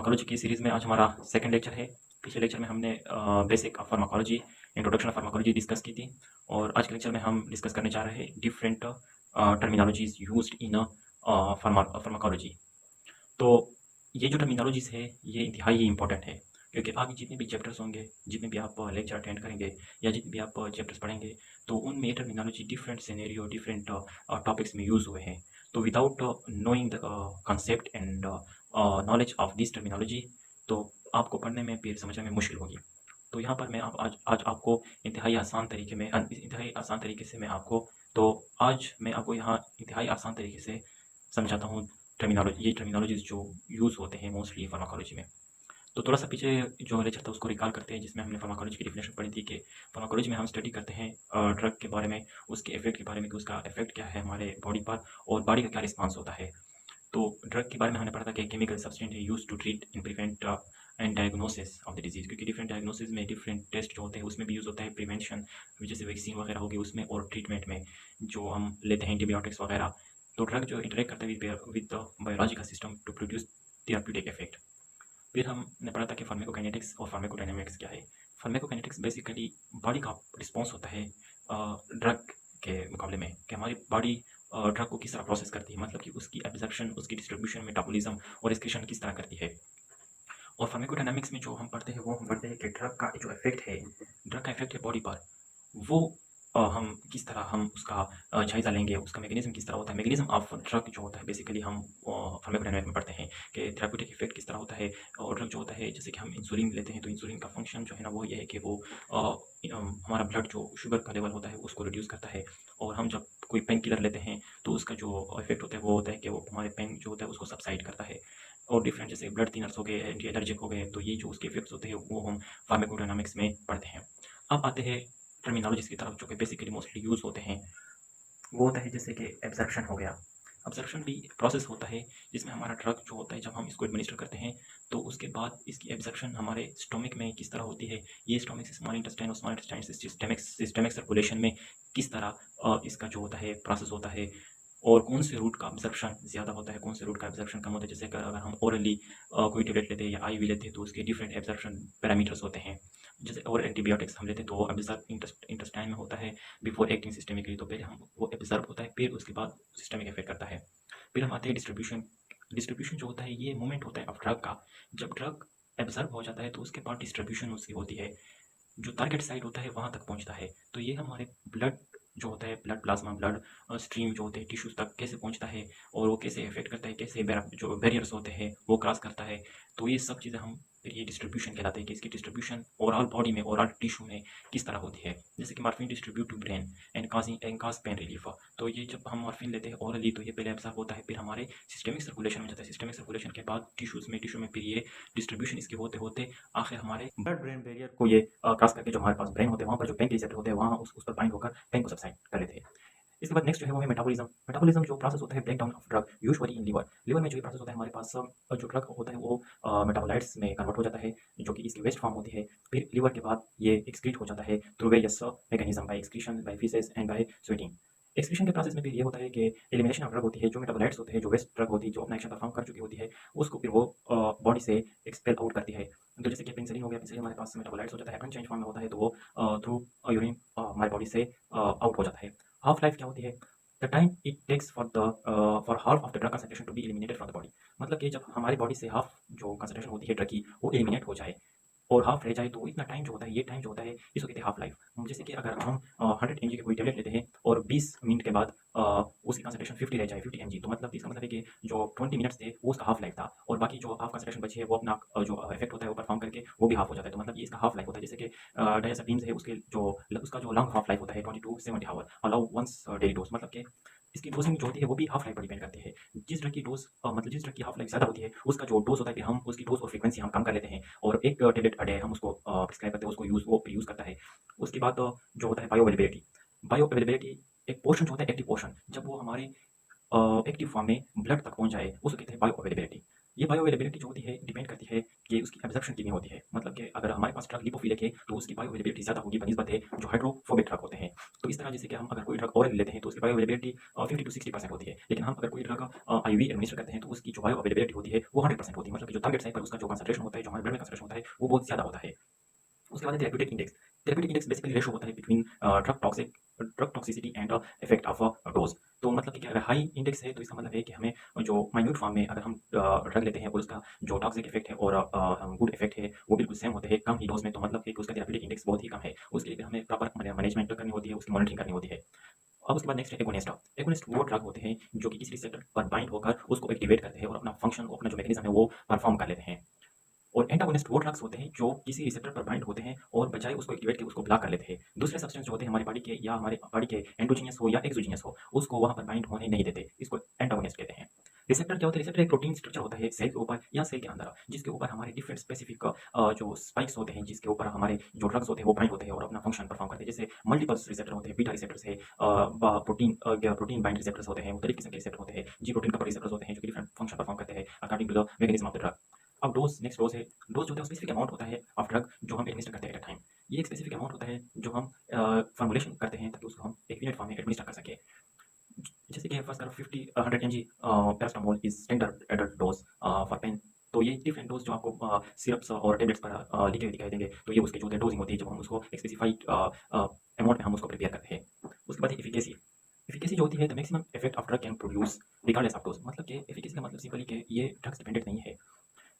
Pharmacology की series में आज हमारा सेकंड लेक्चर है। पिछले लेक्चर में हमने basic pharmacology, introduction of pharmacology discuss की थी और आज के लेक्चर में हम डिस्कस करने जा रहे हैं different terminologies used in pharmacology. तो ये जो टर्मिनोलॉजीज है ये इंतहाई ही इंपॉर्टेंट है, क्योंकि आगे जितने भी चैप्टर्स होंगे, जितने भी आप लेक्चर अटेंड करेंगे या जितने भी आप चैप्टर्स पढ़ेंगे, तो उनमें ये terminology different scenario, different topics में यूज़ हुए हैं। तो without knowing the concept and knowledge of this terminology, तो आपको पढ़ने में फिर समझने में मुश्किल होगी। तो यहाँ पर मैं आप आज आपको इंतहाई आसान तरीके में इंतहाई आसान तरीके से मैं आपको तो आज मैं आपको यहाँ इंतहाई आसान तरीके से समझाता हूँ ये टर्मिनोलॉजीज जो यूज़ होते हैं मोस्टली फार्माकोलॉजी में। तो थोड़ा सा पीछे जो लेक्चर था उसको रिकॉल करते हैं, जिसमें हमने फार्माकोलॉजी की डेफिनेशन पढ़ी थी कि फार्माकोलॉजी में हम स्टडी करते हैं ड्रग के बारे में, उसके इफेक्ट के बारे में कि उसका इफेक्ट क्या है हमारे बॉडी पर और बॉडी का क्या रिस्पॉन्स होता है। तो ड्रग के बारे में हमने पढ़ा था कि केमिकल सब्सटेंस है use to treat and prevent and diagnosis of the disease, क्योंकि डिफरेंट डायग्नोसिस में डिफरेंट टेस्ट जो होते हैं उसमें भी यूज़ होता है प्रिवेंशन, जैसे वैक्सीन वगैरह होगी उसमें, और ट्रीटमेंट में जो हम लेते हैं एंटीबायोटिक्स वगैरह। तो ड्रग जो इंटरेक्ट करते हैं with the biological system to produce therapeutic effect. फिर हमने पढ़ा था कि फार्माकोकाइनेटिक्स और फार्माकोडायनामिक्स क्या है। फार्माकोकाइनेटिक्स बेसिकली बॉडी का रिस्पॉन्स होता है ड्रग के मुकाबले में, कि हमारी बॉडी ड्रग को किस तरह प्रोसेस करती है, मतलब कि उसकी एब्जॉर्प्शन, उसकी डिस्ट्रीब्यूशन, मेटाबॉलिज्म और एक्सक्रीशन किस तरह करती है। और फार्माकोडायनामिक्स में जो हम पढ़ते हैं वो हम पढ़ते हैं कि ड्रग का जो इफेक्ट है, ड्रग का इफेक्ट है बॉडी पर, वो हम किस तरह हम उसका जायज़ा लेंगे, उसका मैकेनिज्म किस तरह होता है। मैकेनिज्म ऑफ ड्रग जो होता है बेसिकली हम फार्माकोडायनामिक्स में पढ़ते हैं कि थेराप्यूटिक इफेक्ट किस तरह होता है। और ड्रग जो होता है, जैसे कि हम इंसुलिन लेते हैं तो इंसुलिन का फंक्शन जो है ना वो ये है कि वो हमारा ब्लड जो शुगर का लेवल होता है उसको रिड्यूस करता है। और हम जब कोई पेन किलर लेते हैं तो उसका जो इफेक्ट होता है वो होता है कि वो हमारे पेन जो होता है उसको सबसाइड करता है। और डिफरेंट जैसे ब्लड थिनर्स हो गए, एंटी एलर्जिक हो गए, तो ये जो उसके इफेक्ट्स होते हैं वो हम फार्माकोडायनामिक्स में पढ़ते हैं। अब आते हैं टर्मिनोलॉजीज़ की तरफ जो कि बेसिकली मोस्टली यूज़ होते हैं। वो होता है जैसे कि एब्जॉर्प्शन हो गया। एब्जॉर्प्शन भी प्रोसेस होता है जिसमें हमारा ड्रग जो होता है जब हम इसको एडमिनिस्टर करते हैं तो उसके बाद इसकी एब्जॉर्प्शन हमारे स्टोमक में किस तरह होती है, ये स्टोमक से स्मॉल इंटेस्टाइन और स्मॉल इंटेस्टाइन से सिस्टमिक सर्कुलेशन में किस तरह इसका जो होता है प्रोसेस होता है। और कौन से रूट का एब्जॉर्प्शन ज़्यादा होता है, कौन से रूट का एब्जॉर्प्शन कम होता है। जैसे कि अगर हम ओरली कोई टेबलेट लेते हैं या आईवी लेते हैं तो उसके डिफरेंट एब्जॉर्प्शन पैरामीटर्स होते हैं। जैसे और एंटीबायोटिक्स हम लेते हैं तो वो एब्जॉर्ब इंटेस्टाइन में होता है बिफोर एक्टिंग सिस्टमिकली, तो पहले हम वो एब्जॉर्ब होता है फिर उसके बाद सिस्टमिक इफेक्ट करता है। फिर हम आते हैं डिस्ट्रीब्यूशन। डिस्ट्रीब्यूशन जो होता है ये मूवमेंट होता है ऑफ ड्रग का। जब ड्रग एब्जॉर्ब हो जाता है तो उसके बाद डिस्ट्रीब्यूशन उसकी होती है, जो टारगेट साइट होता है वहाँ तक पहुँचता है। तो ये हमारे ब्लड जो होता है, ब्लड प्लाज्मा, ब्लड स्ट्रीम जो होते हैं टिश्यूज़ तक कैसे पहुँचता है और वो कैसे इफेक्ट करता है, कैसे जो बैरियर्स होते हैं वो क्रॉस करता है। तो ये सब चीज़ें हम फिर ये डिस्ट्रीब्यूशन कहलाते हैं कि इसकी डिस्ट्रीब्यूशन ओवरऑल बॉडी में, ओवरऑल टिश्यू में किस तरह होती है। जैसे कि morphine distribute to brain and cause pain relief. तो ये जब हम मॉर्फिन लेते हैं ओरली तो ये पहले एब्जॉर्ब होता है, फिर हमारे सिस्टमिक सर्कुलेशन में जाता है। सिस्टमिक सर्कुलेशन के बाद टिश्यू में फिर ये डिस्ट्रीब्यूशन इसके होते होते आखिर हमारे ब्लड ब्रेन बैरियर को ये क्रॉस करके जो हमारे पास ब्रेन होते हैं वहाँ पर जो पेन के रिसेप्टर होते हैं वहाँ उस पर बाइंड होकर पेन को सबसाइड कर लेते हैं। इसके बाद नेक्स्ट जो है वो है मेटाबॉलिज्म। मेटाबॉलिज्म जो प्रोसेस होता है break down of drug usually in liver. Liver में जो ये प्रोसेस होता है हमारे पास जो ड्रग होता है वो मेटाबोलाइट्स में कन्वर्ट हो जाता है, जो कि इसकी वेस्ट फॉर्म होती है। फिर लिवर के बाद ये एक्सक्रीट हो जाता है through various mechanism, by excretion, by faeces and by sweating. Excretion के प्रोसेस में फिर ये होता है कि एलिमिनेशन ऑफ ड्रग होती है, जो मेटाबोलाइट्स होते हैं, जो वेस्ट ड्रग होती है जो अपना एक्शन परफॉर्म कर चुकी होती है उसको फिर वो बॉडी से एक्सपेल आउट करती है। तो जैसे कि पेनिसिलिन हो गया, पेनिसिलिन हमारे पास मेटाबोलाइट्स हो जाता है, अनचेंज फॉर्म में होता है, तो वो थ्रू यूरिन हमारी बॉडी से आउट हो जाता है। हाफ लाइफ क्या होती है, the time it takes for half of the drug concentration to be eliminated from the body. मतलब कि जब हमारी बॉडी से हाफ जो कंसंट्रेशन होती है ड्रग की वो एलिमिनेट हो जाए और हाफ रह जाए तो इतना टाइम जो होता है, ये टाइम जो होता है इसको कहते हैं हाफ लाइफ। जैसे कि अगर हम 100 mg की कोई टेबलेट लेते हैं और 20 मिनट के बाद उसकी कंसंट्रेशन 50 रह जाए, 50 mg, तो मतलब इसका मतलब है कि जो 20 मिनट्स थे वो उसका हाफ लाइफ था और बाकी जो हाफ कंसंट्रेशन बची है वो अपना जो इफेक्ट होता है वो परफॉर्म करके वो भी हाफ हो जाता है। तो मतलब ये इसका हाफ लाइफ होता है। जैसे कि डायज़ेपिन्स है उसके जो उसका जो लॉन्ग हाफ लाइफ होता है 20 to 70 hour, allow once daily dose. मतलब कि इसकी डोजिंग जो होती है वो भी हाफ लाइफ पर डिपेंड करती है। जिस ड्रग की डोज मतलब जिस ड्रग की हाफ लाइफ ज़्यादा होती है उसका जो डोज होता है कि हम उसकी डोज और फ्रीक्वेंसी हम कम कर लेते हैं और एक टेबलेट अ डे हम उसको प्रिस्क्राइब करते हैं, उसको यूज़ करता है। उसके बाद जो होता है बायो अवेलेबिलिटी। बायो अवेलेबिलिटी एक पोर्शन जो होता है एक्टिव पोर्शन, जब वो हमारे एक्टिव फॉर्म में ब्लड तक पहुंच जाए उसको कहते हैं बायो अवेलेबिलिटी। ये बायो अवेलेबिलिटी जो होती है डिपेंड करती है कि उसकी एब्जॉर्प्शन कितनी होती है। मतलब कि अगर हमारे पास ड्रग लिपोफिलिक है तो उसकी बायो अवेलेबिलिटी ज़्यादा होगी बनिस्बत है जो हाइड्रोफोबिक ड्रग होते हैं। तो इस तरह जैसे कि हम अगर कोई ड्रग ओरल लेते हैं तो उसकी बायो अवेलेबिलिटी 50 to 60% होती है। लेकिन हम अगर कोई ड्रग आईवी एडमिनिस्टर करते हैं तो उसकी जो बायो अवेलेबिलिटी होती है वो 100% होती है। मतलब कि जो टारगेट साइट पर उसका जो कंसंट्रेशन होता है, जो हमारे ब्लड में कंसंट्रेशन होता है वो बहुत ज़्यादा होता है। उसके बाद है therapeutic index. Therapeutic index basically ratio होता है between drug toxicity and effect of dose. तो मतलब कि अगर हाई इंडेक्स है तो इसका मतलब है कि हमें जो माइन्यूट फॉर्म में अगर हम ड्रग लेते हैं और उसका जो टॉक्सिक इफेक्ट है और गुड इफेक्ट है वो बिल्कुल सेम होते हैं कम ही डोज में, तो मतलब कि उसका थेरेप्यूटिक इंडेक्स बहुत ही कम है। उसके लिए फिर हमें प्रॉपर मैनेजमेंट करनी होती है, उसकी मॉनिटरिंग करनी होती है। अब उसके बाद नेक्स्ट है एगोनिस्ट। एगोनिस्ट वो ड्रग होते हैं जो कि किसी रिसेप्टर पर बाइंड होकर उसको एक्टिवेट करते हैं और अपना फंक्शन, अपना जो मैकेनिज्म है वो परफॉर्म कर लेते हैं। और एंटागोनिस्ट वो ड्रग्स होते हैं जो किसी रिसेप्टर पर बाइंड होते हैं और बजाय उसको एक्टिवेट के उसको ब्लॉक कर लेते हैं। दूसरे सब्सटेंस जो होते हैं हमारी बॉडी के या हमारे बॉडी के एंडोजीनियस हो या एक्सोजीनियस हो उसको वहां पर बाइंड होने नहीं देते, इसको एंटागोनिस्ट कहते हैं। रिसेप्टर क्या होता है? रिसेप्टर एक प्रोटीन स्ट्रक्चर होता है सेल के ऊपर या सेल के अंदर, जिसके ऊपर हमारे डिफरेंट स्पेसिफिक जो स्पाइक्स होते हैं, जिसके ऊपर हमारे जो ड्रग्स होते हैं वो बाइंड होते हैं और अपना फंक्शन परफॉर्म करते हैं। जैसे मल्टीपल रिसेप्टर होते हैं, बीटा रिसेप्टर्स है, प्रोटीन बाइंड रिसेप्टर्स होते हैं, मुख्तलिफ किस्म के रिसेप्टर होते हैं, जी प्रोटीन कपल रिसेप्टर्स होते हैं जो कि डिफरेंट फंक्शन परफॉर्म करते हैं according to the mechanism of the drug. अब डोज, नेक्स्ट डोज है। डोज जो होता है स्पेसिफिक अमाउंट होता है ऑफ ड्रग जो हम एडमिनिस्टर करते हैं एट अ टाइम। ये एक स्पेसिफिक अमाउंट होता है जो हम फॉर्मुलेशन करते हैं ताकि उसको हम एक यूनिट फॉर्म में एडमिनिस्टर कर सकें। जैसे कि फर्स्ट करो 50 100 mg paracetamol is standard adult dose for pain. तो ये डिफरेंट डोज जो आपको सिरप्स और टेबलेट्स पर लिखे हुए दिखाई देंगे, तो ये उसके जो होते हैं डोजिंग होती है जब हम उसको एक स्पेसिफाइड अमाउंट में हम उसको प्रिपेयर करते हैं। उसके बाद एफिकेसी। एफिकेसी जो होती है the maximum effect of drug can produce regardless of dose. मतलब कि एफिकेसी का मतलब सिंपली कि ये ड्रग्स डिपेंडेंट नहीं है।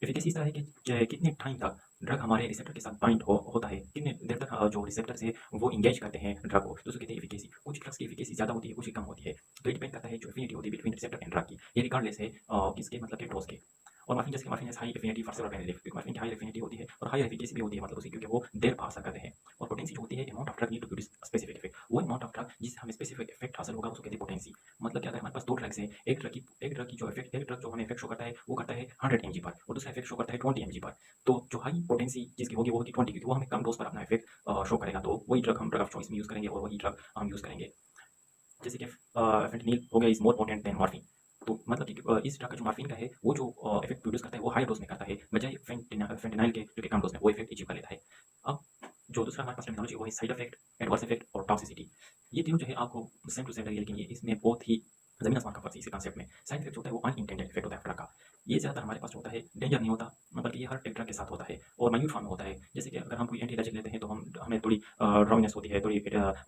एफिकेसी इस तरह है कि कितने टाइम तक ड्रग हमारे रिसेप्टर के साथ बाइंड होता है, कितने देर तक जो रिसेप्टर्स है वो इंगेज करते हैं ड्रग को, तो उसको कहते हैं एफिकेसी। कुछ ड्रग्स की एफिकेसी ज़्यादा होती है, कुछ की कम होती है। तो ये डिपेंड करता है जो एफिनिटी होती है बिटवीन रिसेप्टर एंड ड्रग की, ये रिगार्डलेस है किसके, मतलब के डोज के। और मॉर्फिन, जैसे morphine high affinity for several pain relief, क्योंकि मॉर्फिन की हाई एफिनिटी होती है और हाई एफिकेसी भी होती है, मतलब उसकी क्योंकि वो देर पर असर करते हैं। और पोटेंसी जो होती है amount of drug need to produce specific effect, वो अमाउंट ऑफ ड्रग जिससे हमें स्पेसिफिक इफेक्ट हासिल होगा उसको कहते हैं पोटेंसी। मतलब कि अगर हमारे पास दो ड्रग्स है, एक ड्रग की जो इफेक्ट, एक ड्रग जो हमें इफेक्ट शो करता है वो करता है 100 mg पर और दूसरा इफेक्ट शो करता है 20 mg पर। तो जो हाई पोटेंसी जिसकी होगी वो होगी 20, क्योंकि वो हमें कम डोज पर अपना इफेक्ट शो करेगा, तो वही ड्रग हम ड्रग ऑफ चॉइस में यूज़ करेंगे और वही ड्रग हम यूज़ करेंगे। जैसे कि फेंटेनिल हो गया is more potent then morphine. तो मतलब कि इस ड्रग का जो मॉर्फिन का है वो जो इफेक्ट प्रोड्यूस करता है वो हाई डोज में करता है, बजाय फेंटेनाइल के जो कि कम डोज में वो इफेक्ट अचीव कर लेता है। अब जो दूसरा हमारे पास टेक्नोलॉजी वो है साइड इफेक्ट, एडवर्स इफेक्ट और टॉक्सिसिटी। ये तीनों जो है आपको सेम टू सेम लगेगी, लेकिन ये इसमें बहुत ही जमीन आसमान का फर्क है इस कॉन्सेप्ट में। साइड इफेक्ट होता है वो अनइंटेंडेड इफेक्ट होता है ड्रग का। ये ज़्यादातर हमारे पास जो होता है डेंजर नहीं होता, बल्कि ये हर एक ड्रग के साथ होता है और माइन्यूट फॉर्म में होता है। जैसे कि अगर हम कोई एंटी एलर्जिक लेते हैं तो हमें थोड़ी ड्राउनीनेस होती है, थोड़ी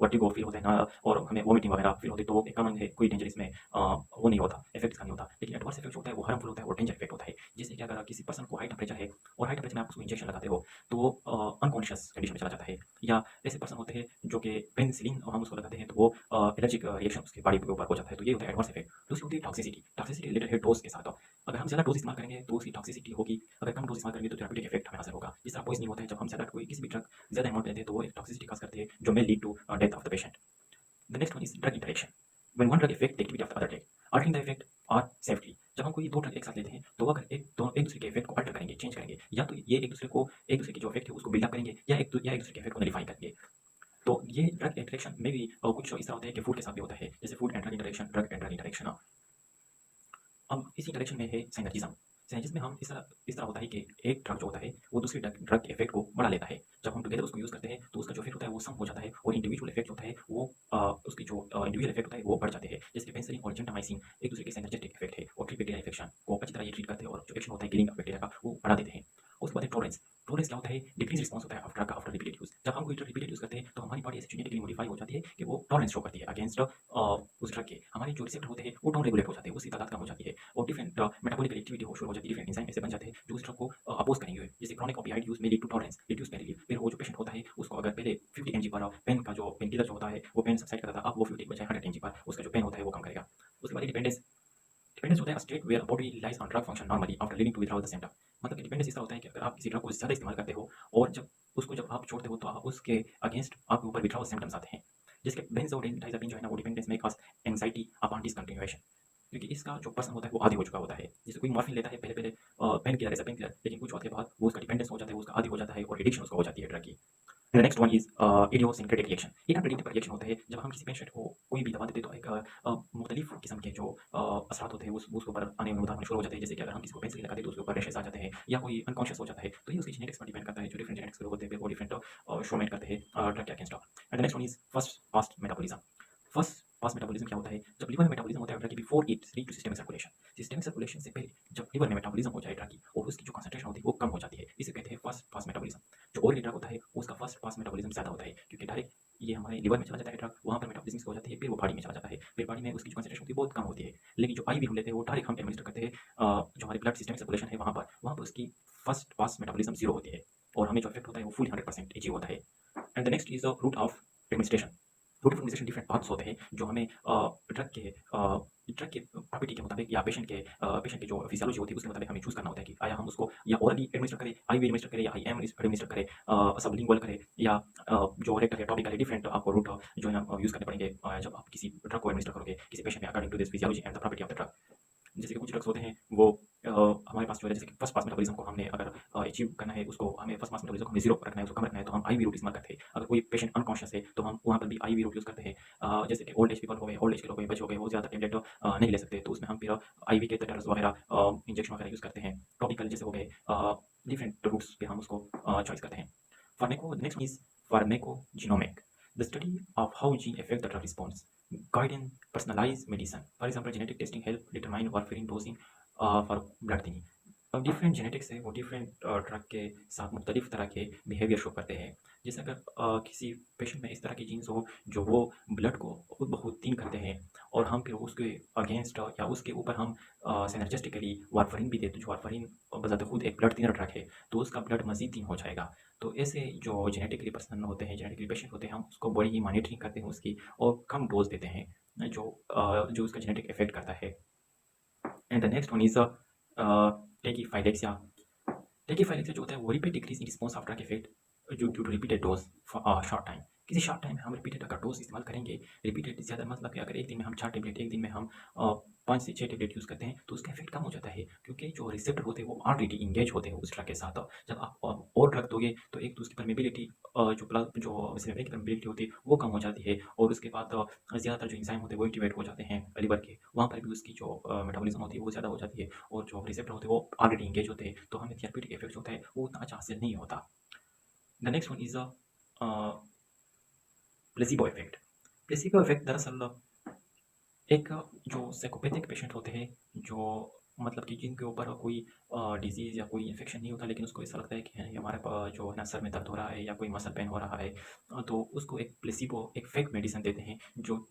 वर्टिगो फील होता है ना, और हमें वोमिटिंग वगैरह फील होती है, तो वो एक कॉमन है, कोई डेंजर इसमें वो नहीं होता, इफेक्ट इसका नहीं होता। लेकिन एडवर्स इफेक्ट जो होता है वो हार्मफुल होता है और डेंजर इफेक्ट होता है। जैसे कि अगर किसी पर्सन को हाई टेम्परेचर है और हाई टेम्परेचर में आप उसको इंजेक्शन लगाते हो तो वो अनकॉन्शियस कंडीशन में चला जाता है। या ऐसे पर्सन होते हैं जो कि पेनिसिलिन हम उसको लगाते हैं तो वो एलर्जिक रिएक्शन उसके बॉडी के ऊपर हो जाता है, तो ये होता है एडवर्स इफेक्ट। दूसरी होती है टॉक्सिसिटी। टॉक्सिसिटी रिलेटेड है डोज के साथ। अगर हम ज़्यादा डोज इस्तेमाल करेंगे तो उसकी टॉक्सिसिटी होगी, अगर कम डोज इस्तेमाल करेंगे तो थेरेप्यूटिक इफेक्ट हमें हासिल होगा। जिस तरह पॉइजनिंग होता है, जब हम ज़्यादा कोई किसी भी ड्रग ज़्यादा अमाउंट लेते हैं तो वो एक टॉक्सिसिटी काज करती है जो may lead to death of the patient. The next one is drug interaction. When one drug effect the activity of the other drug, altering the effect और सेफ्टली। जब हम कोई दो ड्रग एक साथ लेते हैं तो वो अगर एक दूसरे के इफेक्ट को अल्टर करेंगे, चेंज करेंगे, या तो ये एक दूसरे की जो इफेक्ट है उसको बिल्डअप करेंगे या एक दूसरे के इफेक्ट को नलिफाई करेंगे। तो ये ड्रग इंटरेक्शन में भी कुछ इस तरह होता है कि फूड के साथ भी होता है, जैसे food and drug interaction, drug and drug interaction. अब इसी इंटरेक्शन में है सिनर्जिज्म। सिनर्जिज्म में हम इस तरह होता है कि एक ड्रग जो होता है वो दूसरी ड्रग के इफेक्ट को बढ़ा लेता है। जब हम टुगेदर उसको यूज़ करते हैं तो उसका जो इफेक्ट होता है वो सम हो जाता है और इंडिविजुअल इफेक्ट होता है वो उसकी जो इंडिविजुअल इफेक्ट होता है वो बढ़ जाते हैं। जैसे पेनिसिलिन और जेंटामाइसिन एक दूसरे के सिनर्जेटिक इफेक्ट है और ट्री बैक्टीरिया इन्फेक्शन को अच्छी तरह ये ट्रीट करते हैं और जो एक्शन होता है किलिंग बैक्टीरिया का वो बढ़ा देते हैं। उसके बाद है टॉलरेंस। टॉलरेंस क्या होता है? डिक्रीज रिस्पॉन्स होता है after drug after repeated use. जब हम कोई ड्रग रिपीटेड यूज करते हैं तो हमारी बॉडी ऐसे जेनेटिकली मॉडिफाई हो जाती है कि वो टॉलरेंस शो करती है अगेंस्ट उस ड्रग के। हमारे जो रिसेप्टर होते हैं वो डाउन रेगुलेट हो जाते हैं, उसकी तादाद कम हो जाती है और डिफरेंट मेटाबॉलिक एक्टिविटी हो शुरू हो जाती है, डिफरेंट एंजाइम ऐसे बन जाते हैं जो उस ड्रग को अपोज करेंगे। जैसे क्रॉनिक ओपियाइड यूज में lead to tolerance, reduce pain relief. फिर वो जो पेशेंट होता है उसको अगर पहले 50 mg पर पेन का जो पेन किलर जो होता है वो पेन सबसाइड करता था, अब वो 50 के बजाय 100 mg पर उसका जो पेन होता है वो कम करेगा। उसके बाद डिपेंडेंस। डिपेंडेंस होता है state where body relies on drug function normally after leading to without the symptom. मतलब कि डिपेंडेंस इसका होता है कि अगर आप किसी ड्रग को ज़्यादा इस्तेमाल करते हो और जब आप छोड़ते हो तो उसके अगेंस्ट आपके ऊपर विथड्रॉल सिम्टम्स आते हैं। जिसके बेंजोडाइजापीन जो है ना वो डिपेंडेंस में कॉज एंग्जाइटी अपॉन डिसकंटिन्यूएशन, क्योंकि इसका जो पर्सन होता है वो आदी हो चुका होता है। जैसे कोई मॉर्फिन लेता है पहले पहले पेन किलर ऐसा पेन किलर, लेकिन कुछ वक्त के बाद वो उसका डिपेंडेंस हो जाता है, वो उसका आदी हो जाता है और एडिक्शन उसको हो जाती है ड्रग की। The next one is idiosyncratic reaction. एक अनप्रेडिक्टेबल रिएक्शन होता है जब हम किसी पेशेंट को कोई भी दवा देते हैं तो एक मुख्तलिफ किस्म के जो असरात होते हैं उसके ऊपर आने में उदाहरण शुरू हो जाते हैं। जैसे कि अगर हम किसी को पेंसिल लगाते हैं तो उसके ऊपर रैशेस आ जाते हैं या कोई अनकॉन्शियस हो जाता है, तो ये उसकी जेनेटिक्स पर डिपेंड करता है। जो डिफरेंट जेनेटिक्स के लोग होते हैं वो डिफरेंट शोमेट करते हैं ड्रग के against. And the next one is first past metabolism. First pass metabolism क्या होता है? जब लिवर में मेटाबॉलिज्म होता है ड्रग की before it reach to systemic circulation. Systemic circulation से पहले जब लिवर में मेटाबॉलिज्म हो जाए ड्रग की और उसकी जो कंसंट्रेशन होती है वो कम हो जाती है, इसे कहते हैं फर्स्ट पास मेटाबॉलिज्म। जो ऑयली ड्रग होता है उसका फर्स्ट पास मेटाबॉलिज्म ज़्यादा होता है क्योंकि डायरेक्ट ये हमारे लिवर में चला जाता है ड्रग, वहाँ पर मेटाबॉलिज्म हो जाती है, फिर वो बॉडी में चला जाता है, फिर बॉडी में उसकी जो कंसंट्रेशन होती है बहुत कम होती है। लेकिन जो आईवी हम लेते हैं वो डायरेक्ट हम एडमिनिस्टर करते हैं जो हमारे ब्लड सिस्टमिक सर्कुलेशन है वहाँ पर उसकी फर्स्ट पास मेटाबॉलिज्म जीरो होती है और हमें जो इफेक्ट होता है वो फुल 100% अचीव होता है। And the next is the route of administration. Route of administration different paths होते हैं जो हमें ड्रग के प्रॉपर्टी के मुताबिक या पेशेंट की जो फिजियोलॉजी होती है उसके मुताबिक हमें चूज करना होता है कि आया हम उसको या ओरली एडमिनिस्टर करें, आईवी एडमिनिस्टर करें या आईएम एडमिनिस्टर करें, सबलिंगुअल करें या जो रेक्टल या टॉपिकल डिफरेंट आपको रूट जो है ना यूज करने पड़ेंगे जब आप किसी ड्रग को एडमिनिस्टर करोगे किसी पेशेंट में according to this physiology and the property of the drug. जैसे कि कुछ ड्रग्स होते हैं वो हमारे पास जो है जैसे कि फर्स्ट पास मेटाबॉलिज्म को हमने अगर अचीव करना है उसको हमें फर्स्ट पास मेटाबॉलिज्म को हमें जीरो रखना है उसको कम रखना है तो हम आईवी रूट इस्तेमाल करते हैं। अगर कोई पेशेंट अनकॉन्शियस है तो हम वहाँ पर भी आईवी रूट यूज़ करते हैं। जैसे कि ओल्ड एज पीपल हो गए, ओल्ड एज के लोग बच्चे हो गए, वो ज़्यादा टेबलेट नहीं ले सकते तो उसमें हम फिर आईवी के टेटर्स वगैरह इंजेक्शन वगैरह यूज़ करते हैं। टॉपिकल जैसे हो गए डिफरेंट रूट्स पे हम उसको चॉइस करते हैं। Pharmaco next is pharmacogenomic, the study of how gene affect the drug response, guide in personalized medicine. For example, genetic testing help determine warfarin dosing for blood thinning. अब different genetics है वो different drug के साथ मुख्तलिफ तरह के behaviour show करते हैं। जैसे अगर किसी पेशेंट में इस तरह की जीन्स हो जो वो ब्लड को खुद ब खुद थिन करते हैं और हम फिर उसके अगेंस्ट या उसके ऊपर हम सिनर्जिस्टिकली वारफरिन भी देते हैं, जो वारफरिन बजाते खुद एक ब्लड थिनर ड्रग है तो उसका ब्लड मजीद थिन हो जाएगा। तो ऐसे जो जेनेटिकली पर्सन होते हैं, जेनेटिकली पेशेंट होते हैं, हम उसको बड़ी ही मॉनिटरिंग करते हैं उसकी और कम डोज देते हैं जो उसका जेनेटिक इफेक्ट करता है। And the next one is tachyphylaxis. Tachyphylaxis जो होता है वो repeat decrease in response after effect due to repeated dose for short time. किसी शॉर्ट टाइम में हम रिपीटेड अगर डोज इस्तेमाल करेंगे, रिपीटेड ज़्यादा मतलब कि अगर एक दिन में हम 4 टेबलेट, एक दिन में हम 5 से 6 टेबलेट यूज़ करते हैं तो उसका इफेक्ट कम हो जाता है क्योंकि जो रिसेप्टर होते हैं वो ऑलरेडी इंगेज होते हैं उस ड्रग के साथ। जब आप और ड्रग दोगे तो एक तो उसकी परमेबिलिटी जो सेरेब्रम की परमेबिलिटी होती है वो कम हो जाती है और उसके बाद ज़्यादातर जो एंजाइम होते हैं वो एक्टिवेट हो जाते हैं लिवर के, वहाँ पर भी उसकी जो मेटाबॉलिज्म होती है वो ज़्यादा हो जाती है और जो रिसेप्टर होते हैं वो ऑलरेडी इंगेज होते हैं तो हमें थेरेप्यूटिक इफेक्ट होता है वो उतना अच्छा हासिल नहीं होता। The next one is a placebo effect. Placebo effect दरअसल एक जो साइकोपैथिक पेशेंट होते हैं जो मतलब कि जिनके ऊपर कोई डिजीज़ या कोई इन्फेक्शन नहीं होता लेकिन उसको ऐसा लगता है कि है हमारे जो है ना सर में दर्द हो रहा है या कोई मसल पेन हो रहा है तो उसको एक प्लेसिबो एक फेक मेडिसिन देते हैं जो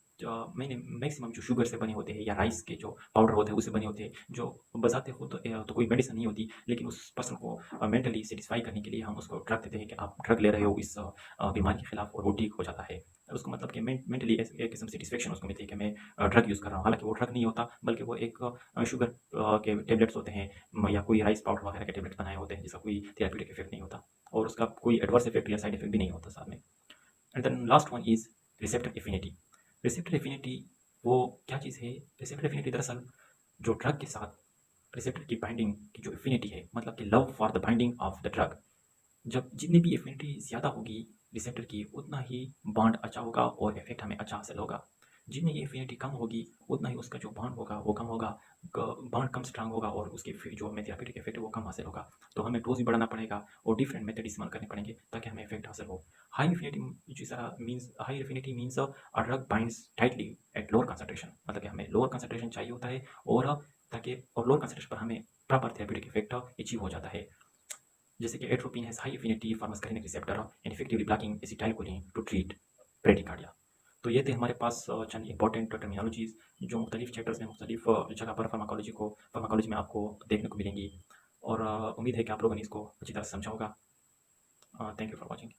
मैंने मैक्सिमम जो शुगर से बने होते हैं या राइस के जो पाउडर होते हैं उससे बने होते हैं जो बजाते हो तो कोई मेडिसिन नहीं होती लेकिन उस पर्सन को मेंटली सेटिस्फाई करने के लिए हम उसको ड्रग देते हैं कि आप ड्रग ले रहे हो इस बीमारी के खिलाफ और वो ठीक हो जाता है। उसको मतलब कि मेंटली एक किस्म सेटिस्फेक्शन उसको मिलती है कि मैं ड्रग यूज़ कर रहा हूँ, हालांकि वो ड्रग नहीं होता बल्कि वो एक शुगर के टेबलेट्स होते हैं या कोई राइस पाउडर वगैरह के टेबलेट्स बनाए होते हैं जिसका कोई थेरेप्यूटिक इफेक्ट नहीं होता और उसका कोई एडवर्स इफेक्ट या साइड इफेक्ट भी नहीं होता साथ में। And then last one is receptor affinity. Receptor affinity वो क्या चीज़ है? रिसेप्टर एफिनिटी दरअसल जो ड्रग के साथ रिसेप्टर की बाइंडिंग की जो एफिनिटी है मतलब कि love for the binding of the drug, जब जितनी भी एफिनिटी ज़्यादा होगी रिसेप्टर की उतना ही बॉन्ड अच्छा होगा और इफेक्ट हमें अच्छा हासिल होगा। जितनी ये एफिनिटी कम होगी उतना ही उसका जो बॉन्ड होगा वो कम होगा, बॉन्ड कम स्ट्रांग होगा और उसकी जो हमें थेरेप्यूटिक इफेक्ट है वो कम हासिल होगा। तो हमें डोज भी बढ़ाना पड़ेगा और डिफरेंट मेथड इस्तेमाल करने पड़ेंगे ताकि हमें इफेक्ट हासिल हो। हाई एफिनिटी जैसा means high affinity means a drug binds tightly at lower concentration, मतलब कि हमें लोअर कंसंट्रेशन चाहिए होता है और ताकि और लोअर कंसंट्रेशन पर हमें प्रॉपर थेरेप्यूटिक इफेक्ट अचीव हो जाता है। जैसे कि atropine has high affinity for muscarinic receptor and effectively blocking acetylcholine to treat bradycardia. तो ये थे हमारे पास चंद इंपॉर्टेंट टर्मिनोलॉजीज जो मुख्तलिफ चैप्टर्स में मुख्तलिफ जगह पर फार्माकोलॉजी में आपको देखने को मिलेंगी और उम्मीद है कि आप लोगों ने इसको अच्छी तरह से समझा होगा। Thank you for watching.